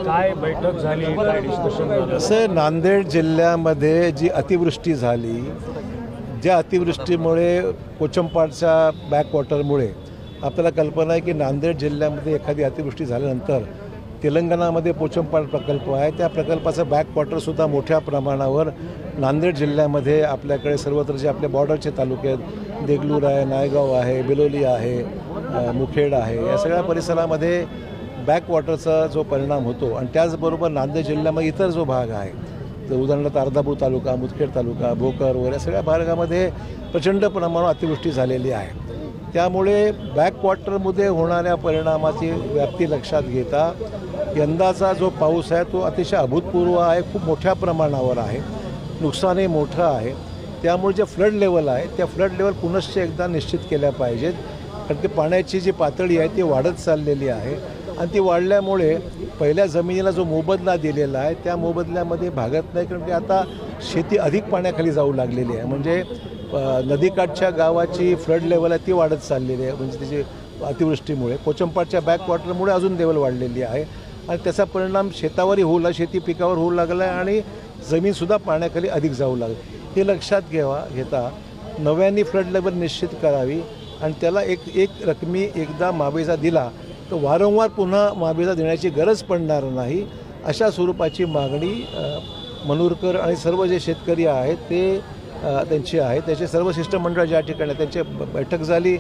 काय बैठक झाली, काय डिस्कशन झालं? असं नांदेड जिल्ह्यामध्ये जी अतिवृष्टी झाली, ज्या अतिवृष्टीमुळे पोचमपाडच्या बॅकवॉटरमुळे आपल्याला कल्पना आहे की नांदेड जिल्ह्यामध्ये एखादी अतिवृष्टी झाल्यानंतर तेलंगणामध्ये पोचमपाड प्रकल्प आहे, त्या प्रकल्पाचं बॅकवॉटरसुद्धा मोठ्या प्रमाणावर नांदेड जिल्ह्यामध्ये आपल्याकडे सर्वत्र जे आपले बॉर्डरचे तालुके आहेत, देगलूर आहे, नायगाव आहे, बिलोली आहे, मुखेड आहे, या सगळ्या परिसरामध्ये बॅकवॉटरचा जो परिणाम होतो आणि त्याचबरोबर नांदेड जिल्ह्यामध्ये इतर जो भाग आहे, तर उदाहरणार्थ अर्धापूर तालुका, मुदखेड तालुका, भोकर वगैरे सगळ्या भागामध्ये प्रचंड प्रमाणावर अतिवृष्टी झालेली आहे. त्यामुळे बॅकवॉटरमध्ये होणाऱ्या परिणामाची व्याप्ती लक्षात घेता यंदाचा जो पाऊस आहे तो अतिशय अभूतपूर्व आहे, खूप मोठ्या प्रमाणावर आहे, नुकसानही मोठं आहे. त्यामुळे जे फ्लड लेवल आहे त्या फ्लड लेवल पुनश्च एकदा निश्चित केल्या पाहिजेत, कारण की पाण्याची जी पातळी आहे ती वाढत चाललेली आहे आणि ती वाढल्यामुळे पहिल्या जमिनीला जो मोबदला दिलेला आहे त्या मोबदल्यामध्ये भागत नाही, कारण की आता शेती अधिक पाण्याखाली जाऊ लागलेली आहे. म्हणजे नदीकाठच्या गावाची फ्लड लेवल आहे ती वाढत चाललेली आहे, म्हणजे त्याची अतिवृष्टीमुळे पोचमपाडच्या बॅकवॉटरमुळे अजून लेवल वाढलेली आहे आणि त्याचा परिणाम शेतावरही होऊ लागला, शेती पिकावर होऊ लागला आहे आणि जमीनसुद्धा पाण्याखाली अधिक जाऊ लागली. हे लक्षात घेता नव्याने फ्लड लेवल निश्चित करावी आणि त्याला एक रकमी एकदा मावेजा दिला तर वारंवार पुन्हा मावेजा देण्याची गरज पडणार नाही, अशा स्वरूपाची मागणी मनूरकर आणि सर्व जे शेतकरी आहेत ते त्यांची आहे. त्याचे सर्व शिष्टमंडळ ज्या ठिकाणी त्यांची बैठक झाली,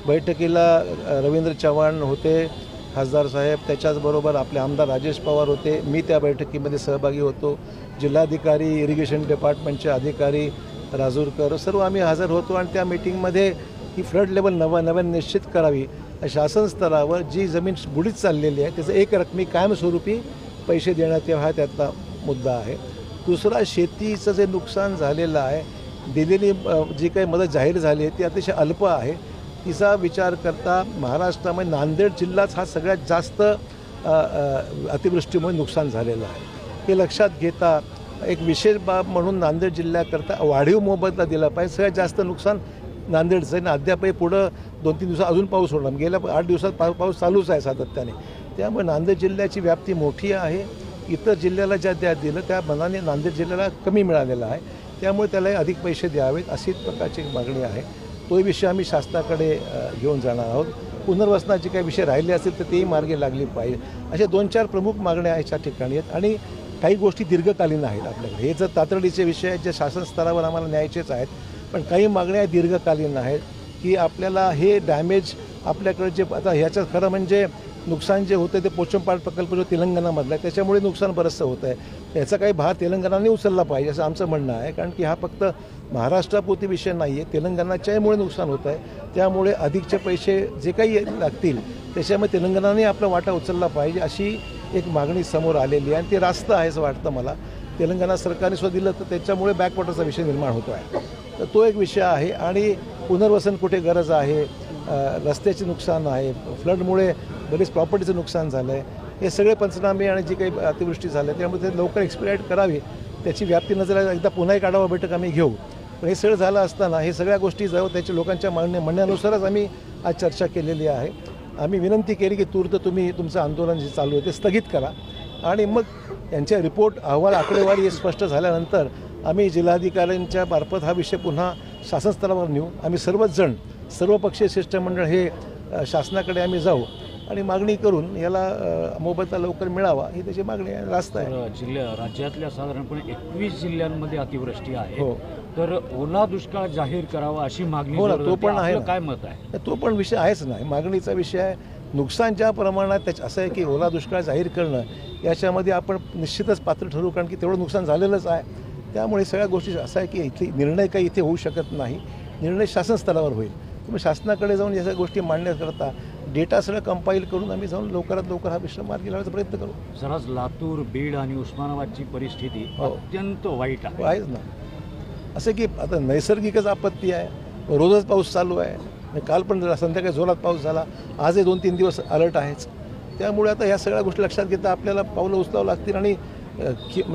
बैठकीला रवींद्र चव्हाण होते खासदार साहेब, त्याच्याचबरोबर आपले आमदार राजेश पवार होते, मी त्या बैठकीमध्ये सहभागी होतो, जिल्हाधिकारी, इरिगेशन डिपार्टमेंटचे अधिकारी राजूरकर, सर्व आम्ही हजर होतो आणि त्या मीटिंगमध्ये ही फ्लड लेवल नव्याने निश्चित करावी. शासन स्तरावर जी जमीन बुडीत चाललेली आहे त्याचं एक रकमी कायमस्वरूपी पैसे देण्यात यावा हा त्यातला मुद्दा आहे. दुसरा, शेतीचं जे नुकसान झालेलं आहे, दिलेली जी काही मदत जाहीर झाली आहे ती अतिशय अल्प आहे. तिचा विचार करता महाराष्ट्रामध्ये नांदेड जिल्हाच हा सगळ्यात जास्त अतिवृष्टीमुळे नुकसान झालेलं आहे. हे लक्षात घेता एक विशेष बाब म्हणून नांदेड जिल्ह्याकरता वाढीव मोबदला दिला पाहिजे. सगळ्यात जास्त नुकसान नांदेडचं आहे आणि अद्यापही पुढं 2-3 दिवसात अजून पाऊस होणार, गेल्या 8 दिवसात पाऊस चालूच आहे सातत्याने. त्यामुळे नांदेड जिल्ह्याची व्याप्ती मोठी आहे. इतर जिल्ह्याला ज्या दिलं त्या मनाने नांदेड जिल्ह्याला कमी मिळालेला आहे, त्यामुळे त्याला अधिक पैसे द्यावेत अशी प्रकारची मागणी आहे. तोही विषय आम्ही शासनाकडे घेऊन जाणार आहोत. पुनर्वसनाचे काही विषय राहिले असतील तर तेही मार्गी लागली पाहिजे. अशा 2-4 प्रमुख मागण्या याच्या ठिकाणी आहेत आणि काही गोष्टी दीर्घकालीन आहेत आपल्याकडे. हे जर तातडीचे विषय आहेत जे शासन स्तरावर आम्हाला न्यायचेच आहेत, पण काही मागण्या दीर्घकालीन आहेत की आपल्याला हे डॅमेज आपल्याकडे जे आता ह्याचं खरं म्हणजे नुकसान जे होतं ते पोचमपाड प्रकल्प जो तेलंगणामधला आहे त्याच्यामुळे नुकसान बरंचसं होतं आहे. याचा काही भार तेलंगणाने उचलला पाहिजे असं आमचं म्हणणं आहे, कारण की हा फक्त महाराष्ट्रापुरती विषय नाही आहे, तेलंगणाच्यामुळे नुकसान होतं आहे. त्यामुळे अधिकचे पैसे जे काही लागतील त्याच्यामुळे तेलंगणाने आपला वाटा उचलला पाहिजे अशी एक मागणी समोर आलेली आहे आणि ते रास्त आहे असं वाटतं मला. तेलंगणा सरकारने सुद्धा दिलं तर त्याच्यामुळे बॅकवॉटरचा विषय निर्माण होतो आहे, तर तो एक विषय आहे. आणि पुनर्वसन कुठे गरज आहे, रस्त्याचे नुकसान आहे, फ्लडमुळे बरेच प्रॉपर्टीचं नुकसान झालं आहे, हे सगळे पंचनामे आणि जी काही अतिवृष्टी झाली आहे त्यामुळे ते लवकर एक्सपिराईट करावी, त्याची व्याप्ती नजर एकदा पुन्हा एक आढावा बैठक आम्ही घेऊ. पण हे सगळं झालं असताना हे सगळ्या गोष्टी जाऊ त्याच्या लोकांच्या म्हणण्यानुसारच आम्ही आज चर्चा केलेली आहे. आम्ही विनंती केली की तूर्त तुम्ही तुमचं आंदोलन जे चालू आहे ते स्थगित करा आणि मग यांच्या रिपोर्ट अहवाल आकडेवारी हे स्पष्ट झाल्यानंतर आम्ही जिल्हाधिकाऱ्यांच्या मार्फत हा विषय पुन्हा शासन स्तरावर नेऊ. आम्ही सर्वच जण सर्वपक्षीय शिष्टमंडळ हे शासनाकडे आम्ही जाऊ आणि मागणी करून याला मोबदला लवकर मिळावा ही त्याची मागणी रास्त आहे. राज्यातल्या साधारणपणे 21 जिल्ह्यांमध्ये अतिवृष्टी आहे. हो, तर ओला दुष्काळ जाहीर करावा अशी मागणी. हो ना, तो पण आहे. काय मत आहे? तो पण विषय आहेच नाही, मागणीचा विषय आहे. नुकसान ज्या प्रमाणात त्याचं असं आहे की ओला दुष्काळ जाहीर करणं याच्यामध्ये आपण निश्चितच पात्र ठरवू, कारण की तेवढं नुकसान झालेलंच आहे. त्यामुळे सगळ्या गोष्टी असं आहे की इथली निर्णय काही इथे होऊ शकत नाही, निर्णय शासन स्तरावर होईल. त्यामुळे शासनाकडे जाऊन या सगळ्या गोष्टी मांडण्याकरता डेटा सगळं कंपाईल करून आम्ही जाऊन लवकरात लवकर हा विषय मार्गी लावण्याचा प्रयत्न करू. जराच लातूर, बीड आणि उस्मानाबादची परिस्थिती अत्यंत वाईट आहे. आहेच ना, असं की आता नैसर्गिकच आपत्ती आहे, रोजच पाऊस चालू आहे. काल पण संध्याकाळी जोरात पाऊस झाला, आजही 2-3 दिवस अलर्ट आहेच. त्यामुळे आता ह्या सगळ्या गोष्टी लक्षात घेता आपल्याला पावलं उचलावं लागतील आणि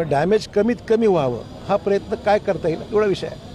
डॅमेज कमीत कमी व्हावं हा प्रयत्न काय करता येईल एवढा विषय आहे.